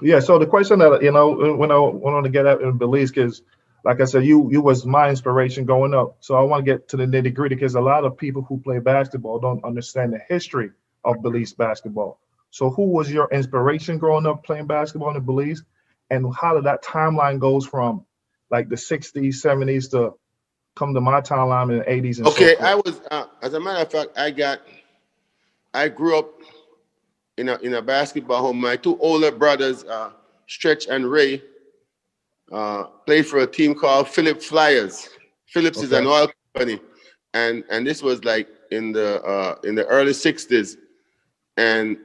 Yeah. So the question that when I went on to get at in Belize, because like I said, you was my inspiration growing up. So I want to get to the nitty gritty because a lot of people who play basketball don't understand the history of Belize basketball. So who was your inspiration growing up playing basketball in Belize, and how did that timeline goes from like the '60s, '70s to come to my timeline in the '80s and so Okay, forth? as a matter of fact, I grew up in a basketball home. My two older brothers, Stretch and Ray, played for a team called Philip Flyers. Phillips is Okay. an oil company, and this was like in the early '60s. And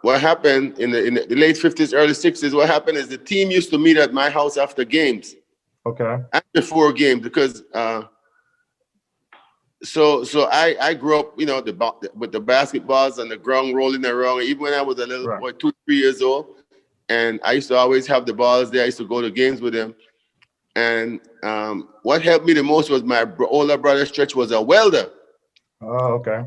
what happened in the late '50s, early '60s? What happened is the team used to meet at my house after games, Okay. after 4 games, because so I grew up, with the basketballs on the ground rolling around. Even when I was a little Right. boy, 2, 3 years old, and I used to always have the balls there. I used to go to games with them. And what helped me the most was my older brother Stretch was a welder. Oh, okay.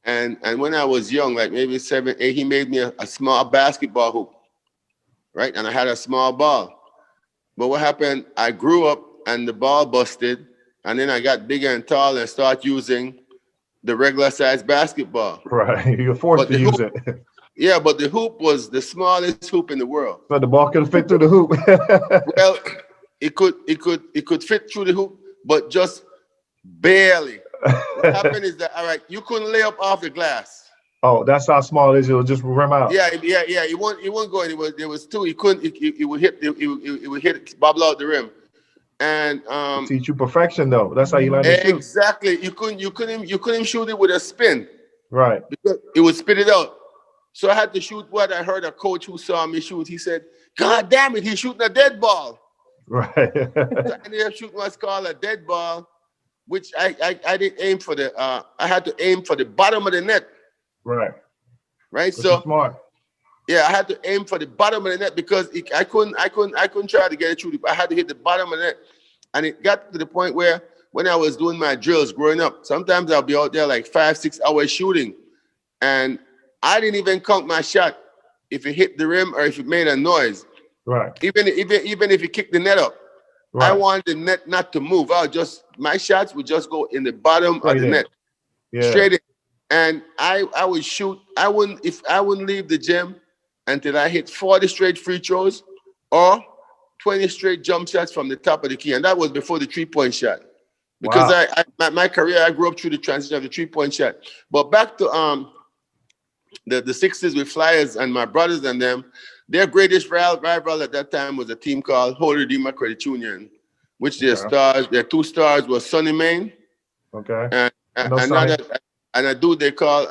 And when I was young, like maybe 7, 8, he made me a small basketball hoop, right? And I had a small ball. But what happened? I grew up and the ball busted, and then I got bigger and tall and started using the regular size basketball. Right. You're forced But to the use hoop, it. yeah, but the hoop was the smallest hoop in the world. But the ball can fit through the hoop. Well, it could fit through the hoop, but just barely. What happened is that, all right, you couldn't lay up off the glass. Oh, that's how small it is. It'll just rim out. Yeah. It won't go. It was two. It couldn't. It would hit. It would hit. Bobble out the rim. And To teach you perfection, though. That's how you learn to shoot. exactly, you couldn't shoot it with a spin Right. because it would spit it out. So I had to shoot what I heard a coach who saw me shoot. He said, "God damn it, he's shooting a dead ball." Right. So I ended up shooting what's called a dead ball, which I didn't aim for the. I had to aim for the bottom of the net, Right. right? Which is So smart. yeah, I had to aim for the bottom of the net because I couldn't try to get it through. I had to hit the bottom of the net, and it got to the point where when I was doing my drills growing up, sometimes I'll be out there like 5, 6 hours shooting, and I didn't even count my shot if it hit the rim or if it made a noise. Right. Even if it kicked the net up, I Right. wanted the net not to move. My shots would just go in the bottom of Straight the in. net, Yeah. straight in. And I would shoot. I wouldn't leave the gym until I hit 40 straight free throws or 20 straight jump shots from the top of the key. And that was before the 3-point shot. Because Wow. my career, I grew up through the transition of the 3-point shot. But back to the '60s with Flyers and my brothers and them, their greatest rival at that time was a team called Holy Redeemer Credit Union, which Okay. their two stars were Sonny Main Okay. and I know another Sonny. and a dude they call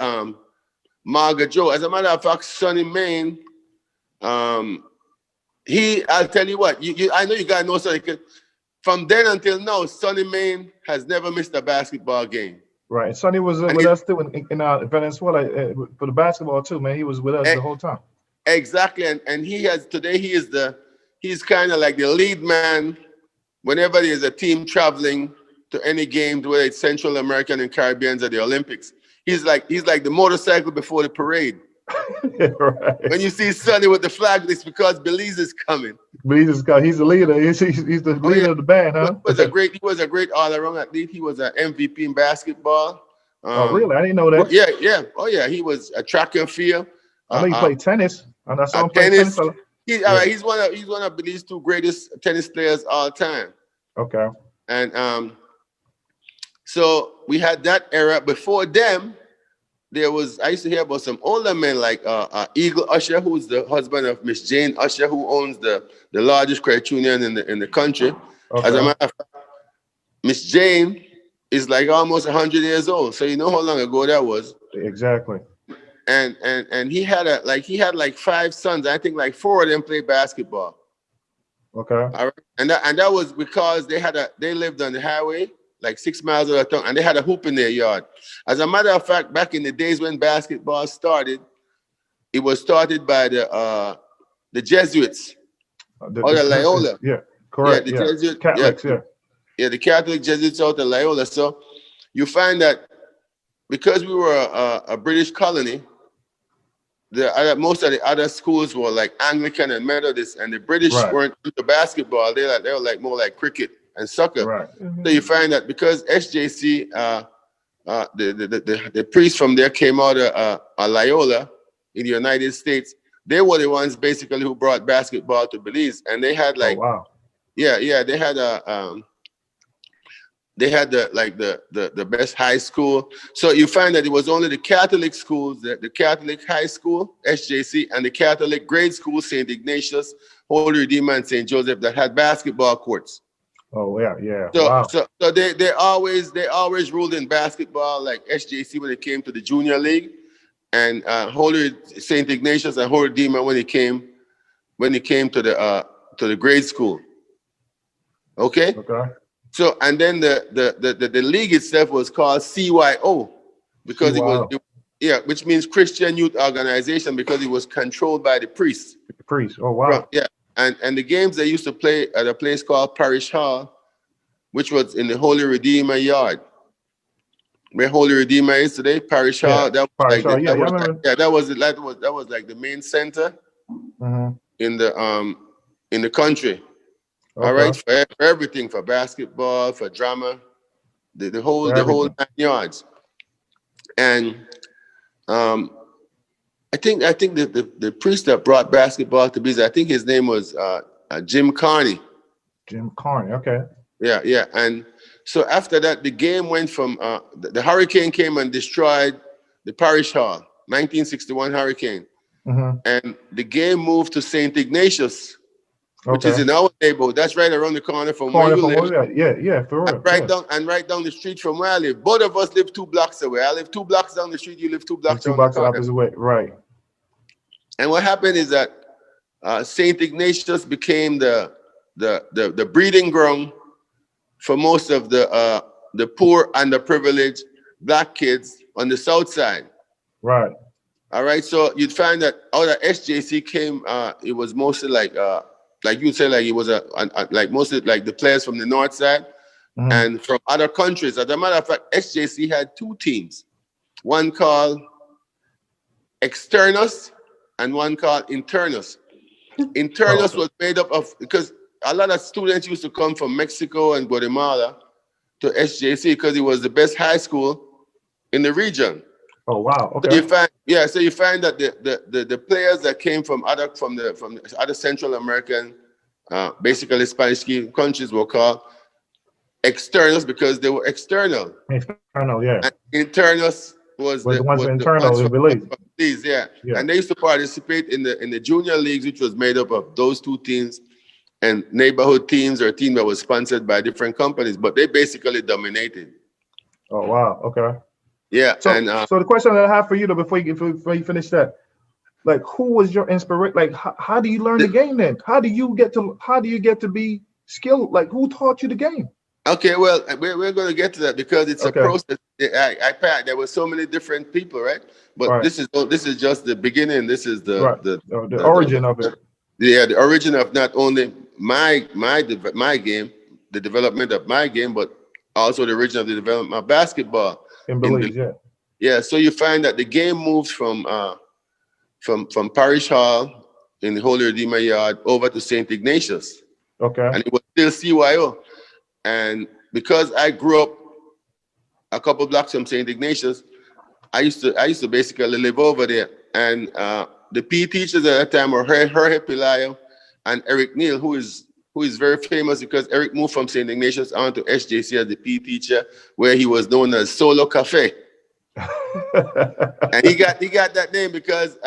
Marga Joe. As a matter of fact, Sonny Main, um, I'll tell you what, I know you guys know Sonny. 'Cause from then until now, Sonny Main has never missed a basketball game. Right. And Sonny was And with us too in Venezuela for the basketball too, man. He was with us eh, the whole time. exactly, and today he's kind of like the lead man whenever there's a team traveling to any games, whether it's Central American and Caribbeans or the Olympics. He's like the motorcycle before the parade. Right. When you see Sonny with the flag, it's because Belize is coming. But he's the leader. He's the Oh yeah, leader of the band, he huh? was a great all around athlete. He was an MVP in basketball. Oh, really? I didn't know that. Yeah. Oh yeah, he was a track and field, I know you played tennis. And I saw him play tennis. tennis. All Yeah. right, he's one of Belize's two greatest tennis players all time. Okay. And so we had that era. Before them, I used to hear about some older men like Eagle Usher, who's the husband of Miss Jane Usher, who owns the largest credit union in the country. As a Okay. matter of fact, Miss Jane is like almost 100 years old. So you know how long ago that was. Exactly. And he had like 5 sons. I think like 4 of them played basketball. Okay. All right. And that was because they lived on the highway, like 6 miles out of town, and they had a hoop in their yard. As a matter of fact, back in the days when basketball started, it was started by the Jesuits or the Loyola. Yeah. Yeah, Correct. the Yeah. Jesuits. Catholics. Yeah. Yeah, the Catholic Jesuits out of Loyola. So you find that because we were a British colony, most of the other schools were like Anglican and Methodist, and the British Right. weren't into basketball. They were like more like cricket and soccer. Right. So you find that because SJC, the priests from there came out of Loyola in the United States. They were the ones basically who brought basketball to Belize, and they had like, oh, wow. they had the best high school. So you find that it was only the Catholic schools, the Catholic high school, SJC, and the Catholic grade school, St. Ignatius, Holy Redeemer, and St. Joseph, that had basketball courts. Oh yeah. So Wow. so they always ruled in basketball, like SJC when it came to the junior league, and Holy St. Ignatius and Holy Redeemer when it came to the grade school. Okay. So, and then the league itself was called CYO because which means Christian Youth Organization, because it was controlled by the priests. The priests. Oh, wow. And the games they used to play at a place called Parish Hall, which was in the Holy Redeemer Yard. Where Holy Redeemer is today, Parish Hall. That was like the main center in the country. Okay. All right, for everything, for basketball, for drama, the whole 9 yards. And I think the priest that brought basketball to Belize, I think his name was Jim Carney. Jim Carney, okay. Yeah. And so after that, the game went from the hurricane came and destroyed the Parish Hall, 1961 hurricane. And the game moved to St. Ignatius, which is in our neighborhood. That's right around the corner from where you live. Yeah, for real. Right down the street from where I live. Both of us live 2 blocks away. I live 2 blocks down the street. You live 2 blocks down the corner. 2 blocks opposite way, right. And what happened is that St. Ignatius became the breeding ground for most of the poor and the privileged Black kids on the south side. Right. All right. So you'd find that out of SJC came, it was mostly like you'd say, like it was like mostly like the players from the north side and from other countries. As a matter of fact, SJC had 2 teams, one called Externus and one called Internus. Internus was made up of, because a lot of students used to come from Mexico and Guatemala to SJC because it was the best high school in the region. Oh, wow. Okay. So you find that the players that came from the other Central American, basically Spanish-speaking countries, were called externals because they were external. External, yeah. And Internus was the ones internal in Belize. Yeah. And they used to participate in the junior leagues, which was made up of those 2 teams and neighborhood teams or a team that was sponsored by different companies, but they basically dominated. Oh, wow. Okay. Yeah. So the question that I have for you, though, before you finish that, like, who was your inspiration? Like, how do you learn the game then? How do you get to be skilled? Like, who taught you the game? Okay, well, we're going to get to that because it's a process. There were so many different people, right? But this is just the beginning. This is the origin of it. Yeah, the origin of not only my game, the development of my game, but also the origin of the development of basketball in Belize. Yeah. So you find that the game moves from Parish Hall in the Holy Redeemer Yard over to St. Ignatius. Okay. And it was still CYO. And because I grew up a couple blocks from St. Ignatius, I used to basically live over there. And the PE teachers at that time were Jorge Pelayo and Eric Neal, who is very famous because Eric moved from St. Ignatius on to SJC as the PE teacher, where he was known as Solo Cafe. And he got that name because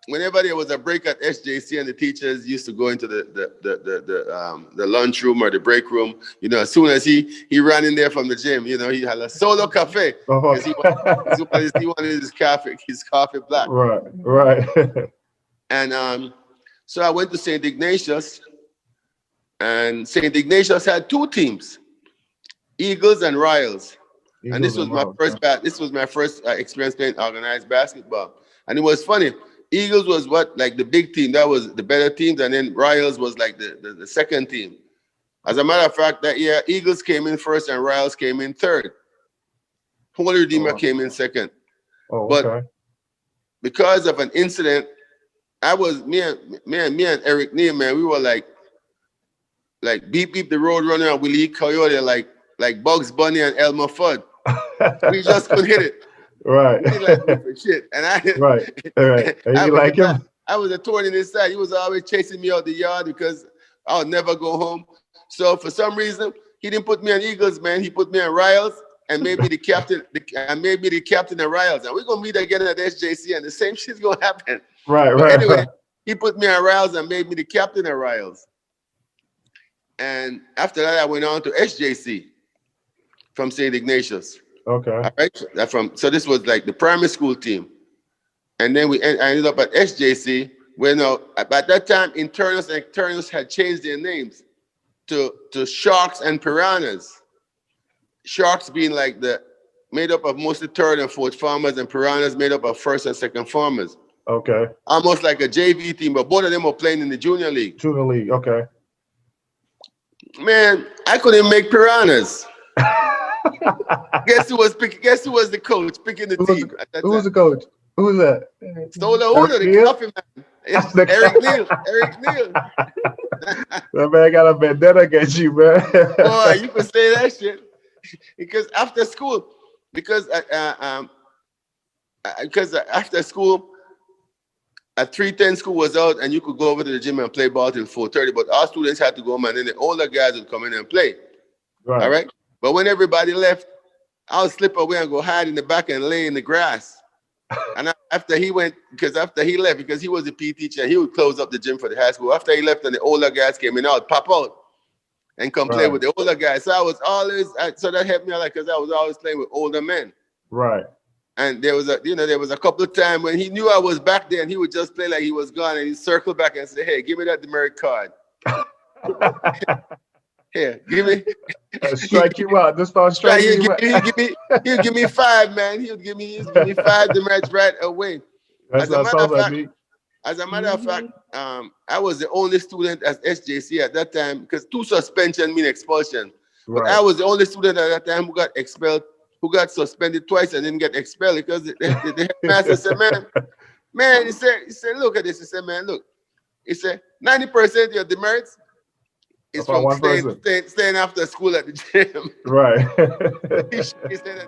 whenever there was a break at SJC and the teachers used to go into the lunchroom or the break room, as soon as he ran in there from the gym, he had a Solo Cafe because he wanted his coffee black. Right. And so I went to St. Ignatius, and St. Ignatius had 2 teams, Eagles and Royals. And this was my first experience playing organized basketball. And it was funny. Eagles was like the big team. That was the better teams. And then Royals was like the second team. As a matter of fact, that year, Eagles came in first and Royals came in third. Holy Redeemer came in second. But because of an incident, me and Eric Neal, man, we were like beep beep the road runner and Willie Coyote, like Bugs Bunny and Elmer Fudd. We just couldn't hit it. Right. He like me for shit. And right. And you like him? I was a thorn in his side. He was always chasing me out the yard because I would never go home. So for some reason, he didn't put me on Eagles, man. He put me on Riles and made me the captain. Made me the captain of Riles. And we're gonna meet again at SJC, and the same shit's gonna happen. Right. But anyway, he put me on Riles and made me the captain of Riles. And after that, I went on to SJC from St. Ignatius. Okay. All right. So this was like the primary school team. And then I ended up at SJC, where now at that time internals and externals had changed their names to Sharks and Piranhas. Sharks being like made up of mostly third and fourth farmers, and Piranhas made up of first and second farmers. Okay. Almost like a JV team, but both of them were playing in the junior league. Junior league, okay. Man, I couldn't make Piranhas. Guess who was the coach picking the team? Who was the coach? Who was that? Stola Uno, the coffee man. It's Eric Neal. Eric Neal. That man got a vendetta against you, man. Boy, you could say that shit. Because after school, after school, at 3:10 school was out, and you could go over to the gym and play ball till 4:30. But our students had to go home, and then the older guys would come in and play. Right. All right. But when everybody left, I would slip away and go hide in the back and lay in the grass. And after he left, because he was a PE teacher, he would close up the gym for the high school. After he left and the older guys came in, I would pop out and come play with the older guys. So I was always, so that helped me a lot because I was always playing with older men. Right. And there was a couple of times when he knew I was back there and he would just play like he was gone, and he'd circle back and say, "Hey, give me that demerit card." Here, give me. Strike you out. Just start striking you out. He'll give me 5, man. He'll give me 5 demerits right away. As a matter of fact, I was the only student at SJC at that time, because 2 suspension mean expulsion. But I was the only student at that time who got expelled, who got suspended twice and didn't get expelled, because the headmaster said, man, he said, look at this. He said, man, look. He said, 90% of your demerits is from staying after school at the gym. Right. He said that